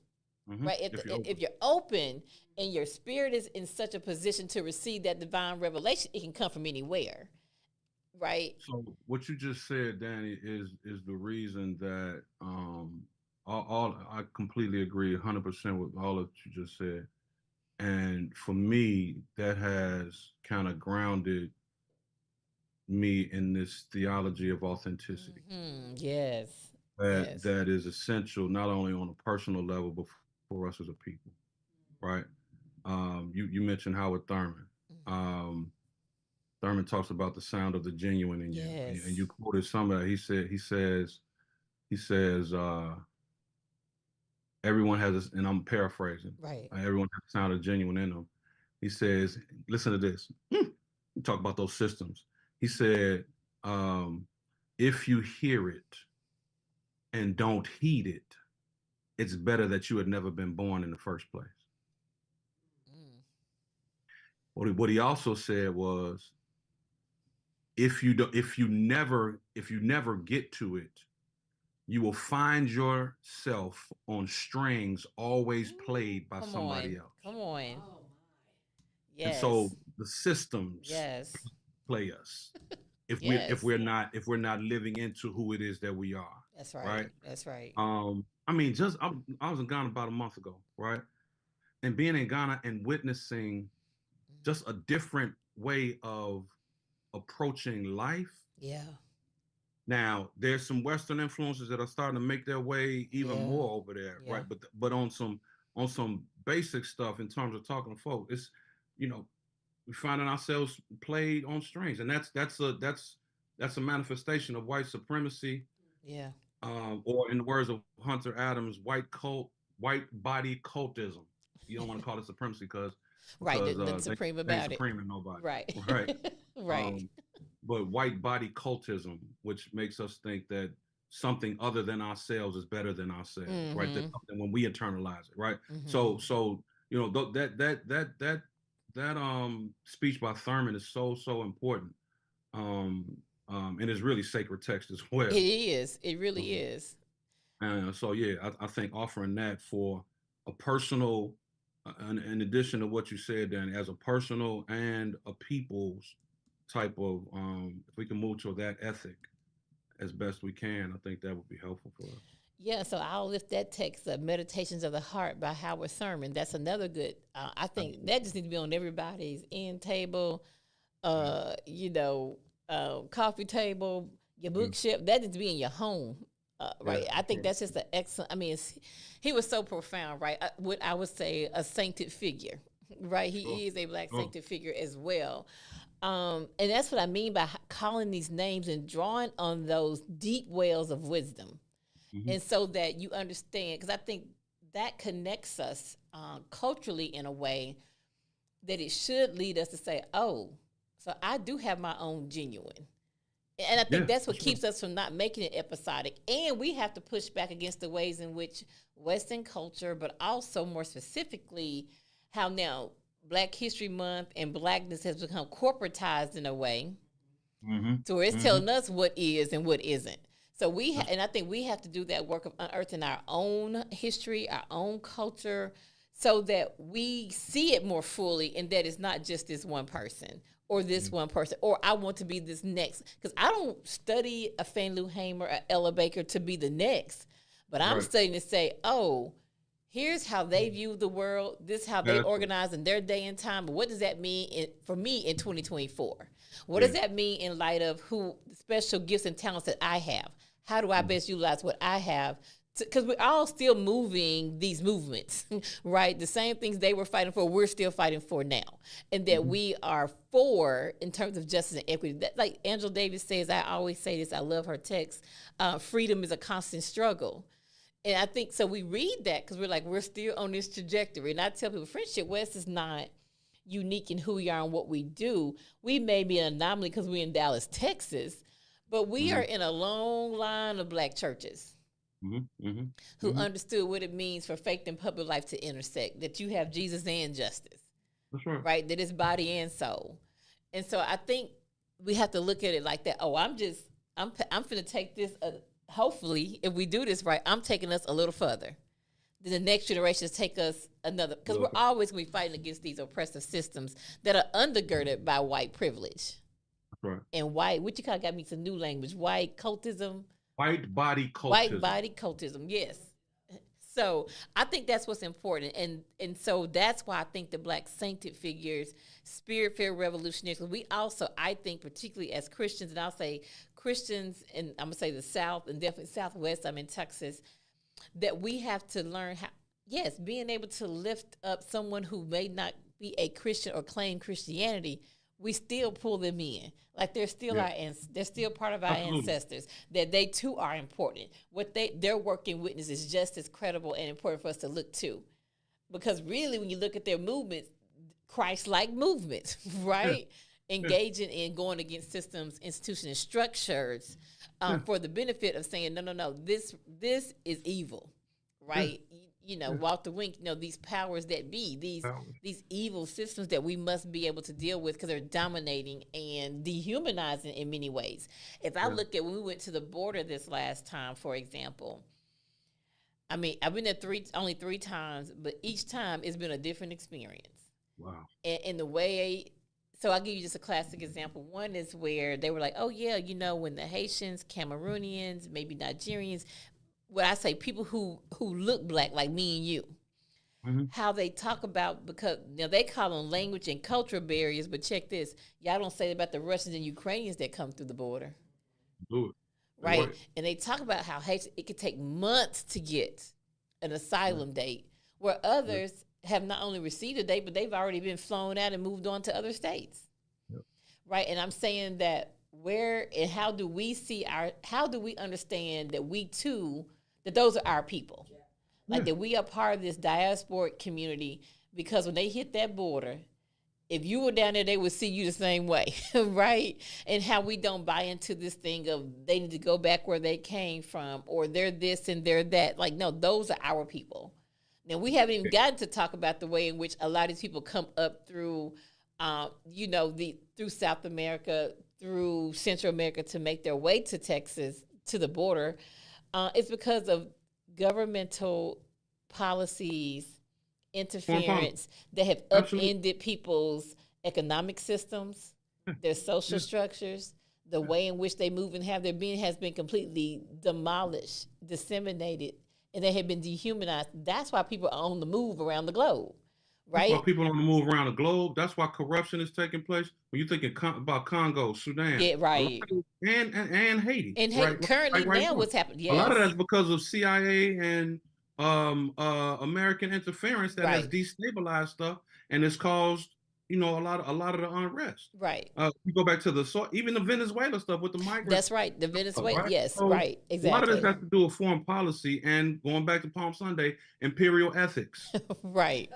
[SPEAKER 5] right? If you're open and your spirit is in such a position to receive that divine revelation, it can come from anywhere, right?
[SPEAKER 6] So what you just said, Danny, is the reason that I completely agree 100% with all that you just said. And for me, that has kind of grounded me in this theology of authenticity.
[SPEAKER 5] Yes.
[SPEAKER 6] That is essential, not only on a personal level, but for us as a people, right? You mentioned Howard Thurman. Thurman talks about the sound of the genuine in you, and you quoted some of that. He says, everyone has this, and I'm paraphrasing.
[SPEAKER 5] Right.
[SPEAKER 6] Everyone has the sound of genuine in them. He says, listen to this. You talk about those systems. He said, if you hear it and don't heed it, it's better that you had never been born in the first place. What he also said was, if you never get to it, you will find yourself on strings always played by somebody else.
[SPEAKER 5] Come on.
[SPEAKER 3] Oh, my.
[SPEAKER 5] Yes.
[SPEAKER 6] And so the systems play us if we're not living into who it is that we are.
[SPEAKER 5] That's right. That's right.
[SPEAKER 6] I mean, I was in Ghana about a month ago, right? And being in Ghana and witnessing just a different way of approaching life.
[SPEAKER 5] Yeah.
[SPEAKER 6] Now, there's some Western influences that are starting to make their way even more over there, right? But on some basic stuff in terms of talking to folks, it's, we're finding ourselves played on strings, and that's that's a manifestation of white supremacy,
[SPEAKER 5] Yeah.
[SPEAKER 6] or in the words of Hunter Adams, white body cultism. You don't want to call it supremacy because
[SPEAKER 5] Right.
[SPEAKER 6] because
[SPEAKER 5] Supreme
[SPEAKER 6] they ain't
[SPEAKER 5] about it.
[SPEAKER 6] supreme in nobody,
[SPEAKER 5] Right.
[SPEAKER 6] right?
[SPEAKER 5] Right.
[SPEAKER 6] But white body cultism, which makes us think that something other than ourselves is better than ourselves, right? That's something when we internalize it, right? So that speech by Thurman is so important, and it's really sacred text as well.
[SPEAKER 5] It is. It really is.
[SPEAKER 6] So yeah, I think offering that for a personal, in addition to what you said, Danny, as a personal and a people's type of, if we can move to that ethic as best we can, I think that would be helpful for us.
[SPEAKER 5] Yeah, so I'll lift that text, Meditations of the Heart by Howard Thurman. That's another good, I think that just needs to be on everybody's end table, coffee table, your bookshelf. That needs to be in your home, right? I think that's just an excellent, he was so profound, right? What I would say a sainted figure, right? He is a Black sainted figure as well. And that's what I mean by calling these names and drawing on those deep wells of wisdom. And so that you understand, because I think that connects us culturally in a way that it should lead us to say, oh, so I do have my own genuine. And I think that's what keeps us from not making it episodic. And we have to push back against the ways in which Western culture, but also more specifically, how now Black History Month and Blackness has become corporatized in a way to where it's telling us what is and what isn't. So and I think we have to do that work of unearthing our own history, our own culture, so that we see it more fully and that it's not just this one person or this one person, or I want to be this next. Because I don't study a Fannie Lou Hamer or Ella Baker to be the next, but I'm studying to say, oh, here's how they view the world. This is how they organize in their day and time. But what does that mean for me in 2024? What does that mean in light of who special gifts and talents that I have? How do I best utilize what I have? Because we're all still moving these movements, right? The same things they were fighting for, we're still fighting for now. And that we are for, in terms of justice and equity. That, like Angela Davis says, I always say this, I love her text, freedom is a constant struggle. And I think, so we read that because we're like, we're still on this trajectory. And I tell people, Friendship West is not unique in who we are and what we do. We may be an anomaly because we're in Dallas, Texas, but we are in a long line of Black churches who understood what it means for faith and public life to intersect, that you have Jesus and justice.
[SPEAKER 6] That's right.
[SPEAKER 5] Right? That it's body and soul. And so I think we have to look at it like that. Oh, I'm finna take this, hopefully, if we do this right, I'm taking us a little further. Then the next generations take us another, because we're always going to be fighting against these oppressive systems that are undergirded by white privilege.
[SPEAKER 6] Right.
[SPEAKER 5] And white, what you kind of got me some new language, white cultism.
[SPEAKER 6] White body cultism.
[SPEAKER 5] White body cultism, yes. So I think that's what's important. And so that's why I think the Black sainted figures, spirit-filled revolutionaries, we also, I think, particularly as Christians, and I'll say Christians, and I'm going to say the South, and definitely Southwest, I'm in Texas, that we have to learn how, yes, being able to lift up someone who may not be a Christian or claim Christianity, we still pull them in. Like they're still they're still part of our ancestors, that they too are important. What their working witness is just as credible and important for us to look to. Because really, when you look at their movements, Christ-like movements, right? Engaging in going against systems, institutions, and structures for the benefit of saying, no, this is evil, right? Walter Wink, these powers that be, these evil systems that we must be able to deal with because they're dominating and dehumanizing in many ways. If I look at when we went to the border this last time, for example, I've been there only three times, but each time it's been a different experience.
[SPEAKER 6] Wow.
[SPEAKER 5] And the way, so I'll give you just a classic example. One is where they were like, oh yeah, when the Haitians, Cameroonians, maybe Nigerians, what I say, people who look Black like me and you, how they talk about, because they call them language and cultural barriers, but check this, y'all don't say about the Russians and Ukrainians that come through the border.
[SPEAKER 6] Do it.
[SPEAKER 5] Right? And they talk about how it could take months to get an asylum date, where others have not only received a date, but they've already been flown out and moved on to other states. Right? And I'm saying that where and how do we understand that we too, that those are our people, like that we are part of this diasporic community, because when they hit that border, if you were down there, they would see you the same way, right? And how we don't buy into this thing of they need to go back where they came from, or they're this and they're that. Like, no, those are our people. Now, we haven't even gotten to talk about the way in which a lot of these people come up through, through South America, through Central America to make their way to Texas, to the border. It's because of governmental policies, interference that have upended people's economic systems, their social structures, the way in which they move and have their being has been completely demolished, disseminated, and they have been dehumanized. That's why people are on the move around the globe, right?
[SPEAKER 6] That's why people on the move around the globe. That's why corruption is taking place. When you're thinking about Congo, Sudan,
[SPEAKER 5] Yeah, right.
[SPEAKER 6] And Haiti.
[SPEAKER 5] And Haiti, currently now what's happened? Yes.
[SPEAKER 6] A lot of that's because of CIA and American interference that has destabilized stuff, and it's caused a lot of the unrest.
[SPEAKER 5] Right.
[SPEAKER 6] You go back to even the Venezuela stuff with the migrants.
[SPEAKER 5] That's right. The Venezuela.
[SPEAKER 6] Right?
[SPEAKER 5] Yes.
[SPEAKER 6] So
[SPEAKER 5] right. Exactly.
[SPEAKER 6] A lot of this has to do with foreign policy, and going back to Palm Sunday, imperial ethics.
[SPEAKER 5] Right.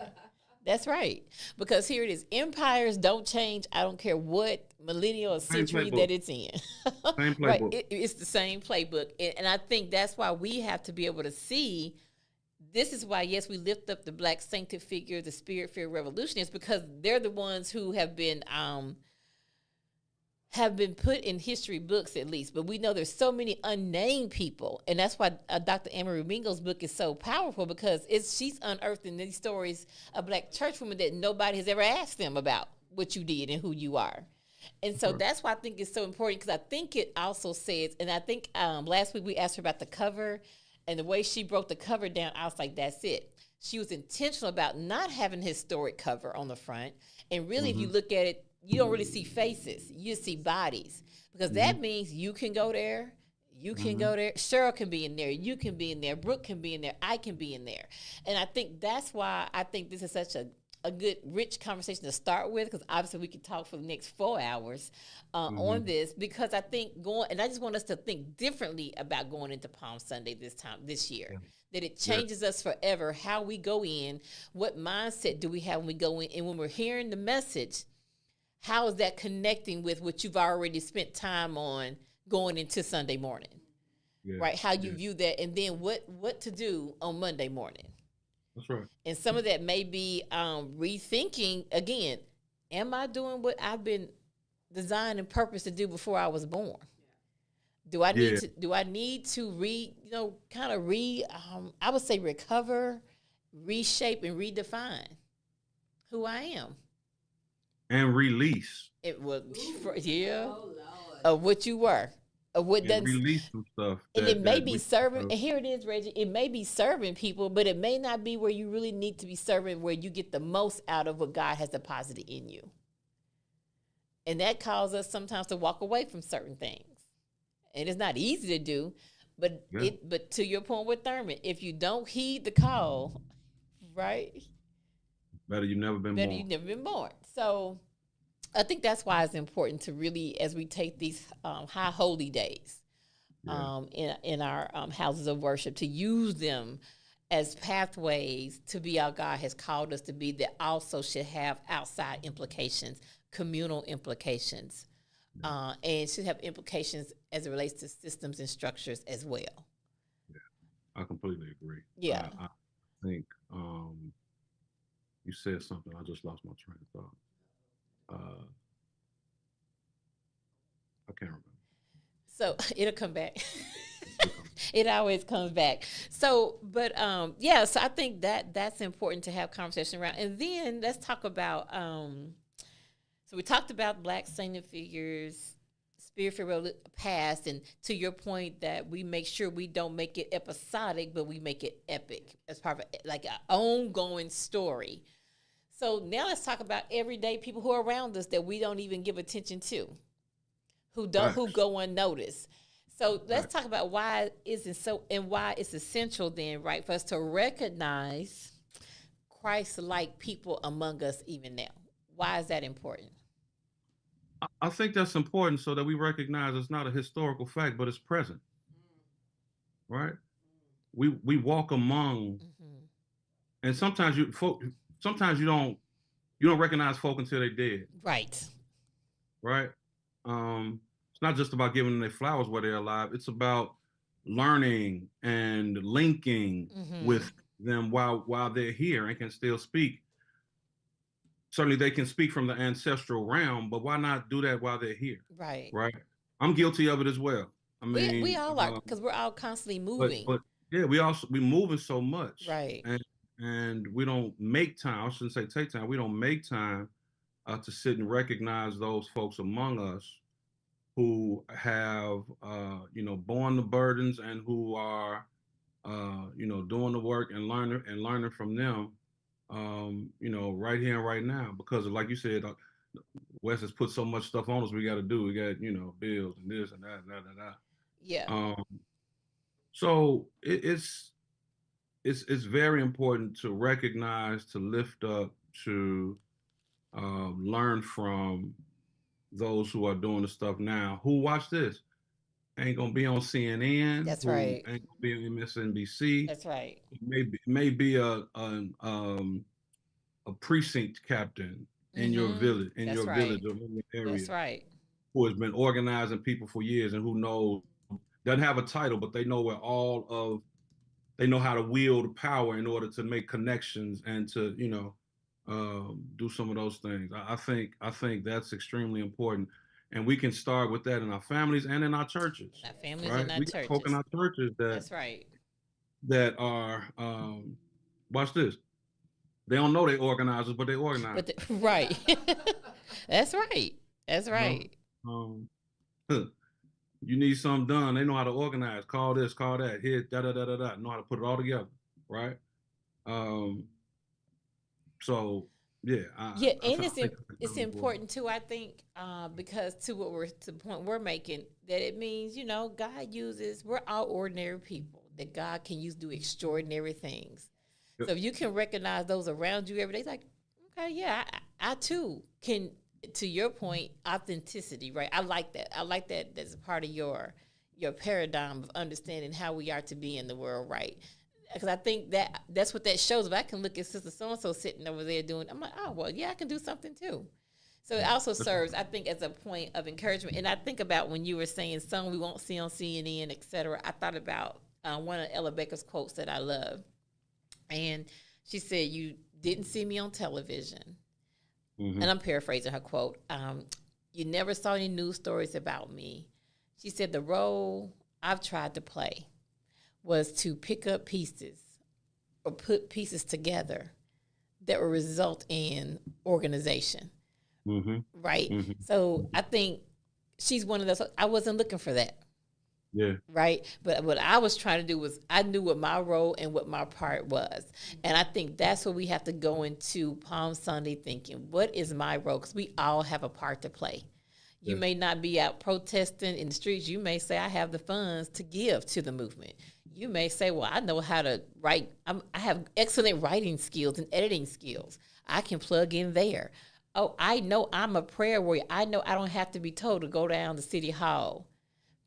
[SPEAKER 5] That's right. Because here it is. Empires don't change. I don't care what millennial or century that it's in.
[SPEAKER 6] Same playbook.
[SPEAKER 5] Right. It's the same playbook. And I think that's why we have to be able to see. This is why, yes, we lift up the Black sancted figure, the spirit-filled revolutionaries, because they're the ones who have been put in history books, at least. But we know there's so many unnamed people, and that's why Dr. Amory Mingo's book is so powerful, because she's unearthing these stories of Black church women that nobody has ever asked them about what you did and who you are. And so that's why I think it's so important, because I think it also says, and I think last week we asked her about the cover. And the way she broke the cover down, I was like, that's it. She was intentional about not having historic cover on the front. And really, if you look at it, you don't really see faces. You see bodies. Because that means you can go there. You can go there. Cheryl can be in there. You can be in there. Brooke can be in there. I can be in there. And I think that's why I think this is such a good, rich conversation to start with, because obviously we could talk for the next 4 hours on this, because I think and I just want us to think differently about going into Palm Sunday this year, that it changes us forever, how we go in, what mindset do we have when we go in, and when we're hearing the message, how is that connecting with what you've already spent time on going into Sunday morning, right? How you view that, and then what to do on Monday morning.
[SPEAKER 6] That's right.
[SPEAKER 5] And some of that may be rethinking again. Am I doing what I've been designed and purposed to do before I was born? Do I need to? Do I need to I would say recover, reshape, and redefine who I am,
[SPEAKER 6] and release.
[SPEAKER 5] It was of what you were. What doesn't
[SPEAKER 6] release some stuff,
[SPEAKER 5] and it may be serving. And here it is, Reggie. It may be serving people, but it may not be where you really need to be serving, where you get the most out of what God has deposited in you. And that causes us sometimes to walk away from certain things, and it's not easy to do. But but to your point with Thurman, if you don't heed the call, right?
[SPEAKER 6] Better you never been
[SPEAKER 5] born. So I think that's why it's important to really, as we take these high holy days in our houses of worship, to use them as pathways to be how God has called us to be, that also should have outside implications, communal implications, and should have implications as it relates to systems and structures as well.
[SPEAKER 6] Yeah, I completely agree.
[SPEAKER 5] Yeah.
[SPEAKER 6] I think you said something. I just lost my train of thought. I can't remember.
[SPEAKER 5] So it'll come back. It always comes back. So, but so I think that's important to have conversation around. And then let's talk about. So we talked about Black sainted figures, spirit-filled past, and to your point that we make sure we don't make it episodic, but we make it epic as part of like an ongoing story. So now let's talk about everyday people who are around us that we don't even give attention to, who go unnoticed. So let's talk about why why it's essential then, right, for us to recognize Christ-like people among us even now. Why is that important?
[SPEAKER 6] I think that's important so that we recognize it's not a historical fact, but it's present, right? We walk among,
[SPEAKER 5] Mhm.
[SPEAKER 6] and sometimes you don't recognize folk until they're dead,
[SPEAKER 5] Right.
[SPEAKER 6] right? It's not just about giving them their flowers while they're alive. It's about learning and linking
[SPEAKER 5] Mhm.
[SPEAKER 6] with them while they're here and can still speak. Certainly, they can speak from the ancestral realm, but why not do that while they're here,
[SPEAKER 5] Right.
[SPEAKER 6] right? I'm guilty of it as well. I
[SPEAKER 5] We
[SPEAKER 6] mean,
[SPEAKER 5] all are because we're all constantly moving.
[SPEAKER 6] but yeah, we moving so much,
[SPEAKER 5] Right.
[SPEAKER 6] and we don't make time. I shouldn't say take time. We don't make time to sit and recognize those folks among us who have borne the burdens and who are doing the work and learning from them, right here and right now. Because like you said, Wes has put so much stuff on us. We got to do. We got bills and this and that and that and that.
[SPEAKER 5] Yeah.
[SPEAKER 6] So it's very important to recognize, to lift up, to learn from those who are doing the stuff now. Who watch this? Ain't gonna be on CNN.
[SPEAKER 5] That's
[SPEAKER 6] Who
[SPEAKER 5] right.
[SPEAKER 6] ain't gonna be on MSNBC.
[SPEAKER 5] That's right.
[SPEAKER 6] Maybe a precinct captain in your
[SPEAKER 5] Mhm.
[SPEAKER 6] village,
[SPEAKER 5] That's
[SPEAKER 6] or
[SPEAKER 5] right.
[SPEAKER 6] in your
[SPEAKER 5] That's
[SPEAKER 6] area,
[SPEAKER 5] right.
[SPEAKER 6] who has been organizing people for years and who knows, doesn't have a title, but they know they know how to wield power in order to make connections and to do some of those things. I think that's extremely important, and we can start with that in our families and in our churches,
[SPEAKER 5] In our families
[SPEAKER 6] right?
[SPEAKER 5] and our
[SPEAKER 6] We got folk in
[SPEAKER 5] churches.
[SPEAKER 6] our churches
[SPEAKER 5] That's right.
[SPEAKER 6] that are watch this. They don't know they organizers, but they organize.
[SPEAKER 5] But right. That's right. That's
[SPEAKER 6] You know,
[SPEAKER 5] right.
[SPEAKER 6] um, you need something done. They know how to organize. Call this, call that. Here, da da da da da. Know how to put it all together, right? Um, so yeah,
[SPEAKER 5] Yeah,
[SPEAKER 6] I
[SPEAKER 5] and
[SPEAKER 6] think that's
[SPEAKER 5] it's
[SPEAKER 6] really important.
[SPEAKER 5] important too. I think because to the point we're making that it means God uses we're all ordinary people that God can use to do extraordinary things.
[SPEAKER 6] Yep.
[SPEAKER 5] So if you can recognize those around you every day, like okay, yeah, I too can. To your point, authenticity, right? I like that. I like that. That's a part of your paradigm of understanding how we are to be in the world, right? Because I think that's what that shows. If I can look at Sister So and So sitting over there doing, I'm like, oh well, yeah, I can do something too. So it also serves, I think, as a point of encouragement. And I think about when you were saying some we won't see on CNN, et cetera. I thought about one of Ella Baker's quotes that I love, and she said, "You didn't see me on television."
[SPEAKER 6] Mm-hmm.
[SPEAKER 5] And I'm paraphrasing her quote. You never saw any news stories about me. She said the role I've tried to play was to pick up pieces or put pieces together that will result in organization.
[SPEAKER 6] Mm-hmm.
[SPEAKER 5] Right?
[SPEAKER 6] Mm-hmm.
[SPEAKER 5] So I think she's one of those. I wasn't looking for that.
[SPEAKER 6] Yeah.
[SPEAKER 5] Right. But what I was trying to do was I knew what my role and what my part was. And I think that's what we have to go into Palm Sunday thinking, what is my role? Because we all have a part to play. You
[SPEAKER 6] Yes.
[SPEAKER 5] may not be out protesting in the streets. You may say, I have the funds to give to the movement. You may say, well, I know how to write. I have excellent writing skills and editing skills. I can plug in there. Oh, I know I'm a prayer warrior. I know I don't have to be told to go down to City Hall,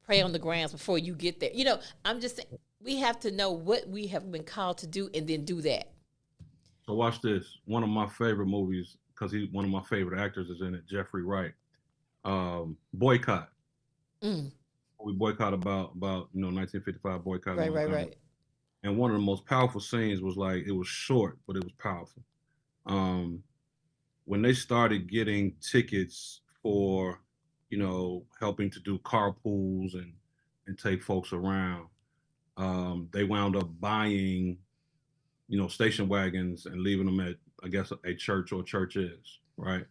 [SPEAKER 5] pray on the grounds before you get there. I'm just saying, we have to know what we have been called to do and then do that.
[SPEAKER 6] So watch this. One of my favorite movies, because he's one of my favorite actors, is in it. Jeffrey Wright. Boycott.
[SPEAKER 5] Mm.
[SPEAKER 6] We boycott about 1955 boycott.
[SPEAKER 5] Right.
[SPEAKER 6] And one of the most powerful scenes was it was short, but it was powerful. When they started getting tickets for, helping to do carpools and take folks around, they wound up buying, station wagons and leaving them at, I guess, a church or churches, right?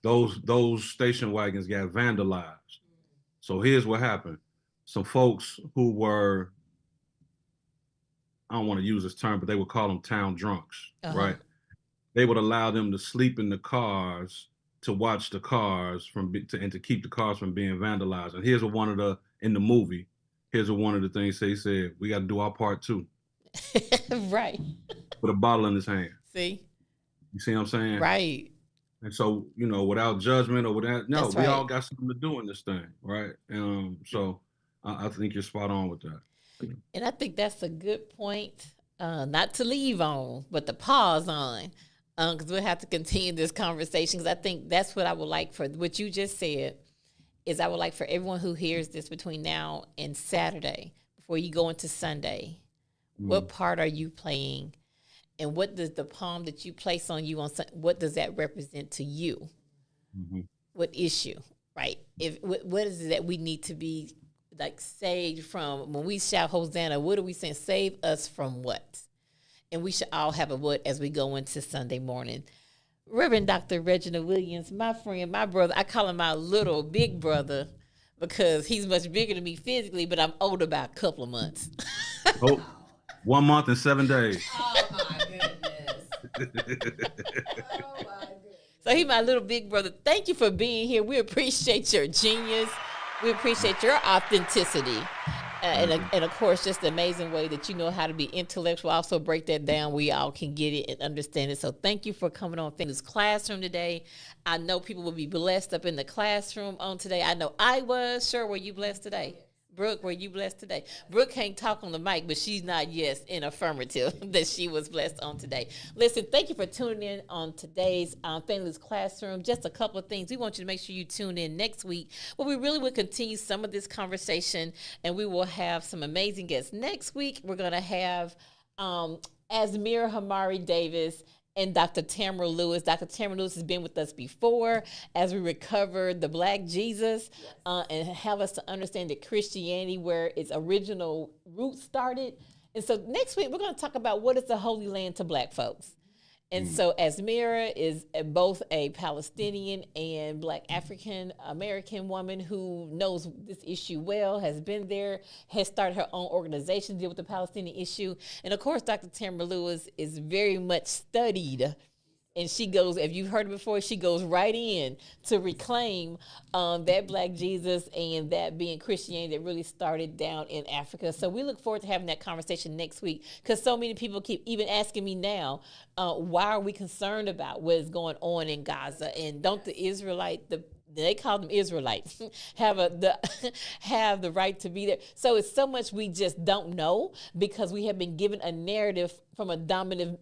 [SPEAKER 6] Those station wagons got vandalized. So here's what happened. Some folks who were, I don't want to use this term, but they would call them town drunks, right? They would allow them to sleep in the cars to watch the cars and to keep the cars from being vandalized. And here's what in the movie, here's what one of the things he said, we got to do our part too.
[SPEAKER 5] Right.
[SPEAKER 6] With a bottle in his hand.
[SPEAKER 5] See?
[SPEAKER 6] You see what I'm saying?
[SPEAKER 5] Right.
[SPEAKER 6] And so, without judgment or without, no,
[SPEAKER 5] That's
[SPEAKER 6] we all
[SPEAKER 5] right.
[SPEAKER 6] got something to do in this thing, right? So I think you're spot on with that.
[SPEAKER 5] And I think that's a good point, not to leave on, but to pause on, because we'll have to continue this conversation. Because I think that's what I would like for what you just said. Is I would like for everyone who hears this between now and Saturday, before you go into Sunday, what part are you playing, and what does the palm that you place on you on what does that represent to you? What issue, right? If what is it that we need to be like saved from when we shout Hosanna? What are we saying? Save us from what? And we should all have a what as we go into Sunday morning. Reverend Dr. Reginald Williams, my friend, my brother. I call him my little big brother because he's much bigger than me physically, but I'm older by a couple of months.
[SPEAKER 6] Oh, 1 month and 7 days.
[SPEAKER 5] Oh my goodness. So he's my little big brother. Thank you for being here. We appreciate your genius. We appreciate your authenticity. And of course, just the amazing way that you know how to be intellectual. Also break that down. We all can get it and understand it. So thank you for coming on Fannie's Classroom today. I know people will be blessed up in the classroom on today. I know I was. Sure, were you blessed today? Brooke, were you blessed today? Brooke can't talk on the mic, but she's not yes in affirmative that she was blessed on today. Listen, thank you for tuning in on today's Fannie's Classroom. Just a couple of things. We want you to make sure you tune in next week where we really will continue some of this conversation, and we will have some amazing guests. Next week, we're going to have Asmira Hamari Davis and Dr. Tamara Lewis. Dr. Tamara Lewis has been with us before as we recovered the Black Jesus and have us to understand that Christianity, where its original roots started. And so next week, we're going to talk about what is the Holy Land to Black folks. And so Asmira is both a Palestinian and Black African American woman who knows this issue well, has been there, has started her own organization to deal with the Palestinian issue. And of course, Dr. Tamara Lewis is very much studied. And she goes, if you've heard it before, she goes right in to reclaim that Black Jesus and that being Christianity that really started down in Africa. So we look forward to having that conversation next week because so many people keep even asking me now, why are we concerned about what is going on in Gaza? And don't they call them Israelites, have the right to be there. So it's so much we just don't know because we have been given a narrative from a dominant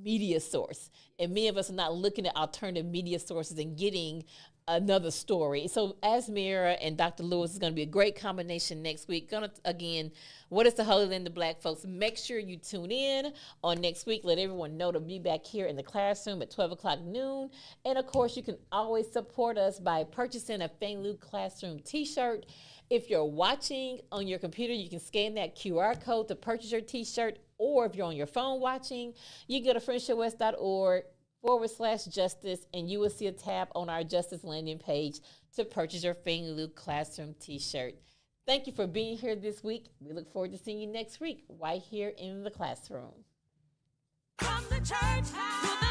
[SPEAKER 5] media source. And many of us are not looking at alternative media sources and getting another story. So Asmira and Dr. Lewis is going to be a great combination next week. Again, what is the Holy Land to Black folks? Make sure you tune in on next week. Let everyone know to be back here in the classroom at 12 o'clock noon. And of course, you can always support us by purchasing a Fannie Classroom t-shirt. If you're watching on your computer, you can scan that QR code to purchase your t-shirt. Or if you're on your phone watching, you can go to friendshipwest.org/justice, and you will see a tab on our Justice landing page to purchase your Fannie Classroom t-shirt. Thank you for being here this week. We look forward to seeing you next week right here in the classroom.
[SPEAKER 3] From the church to the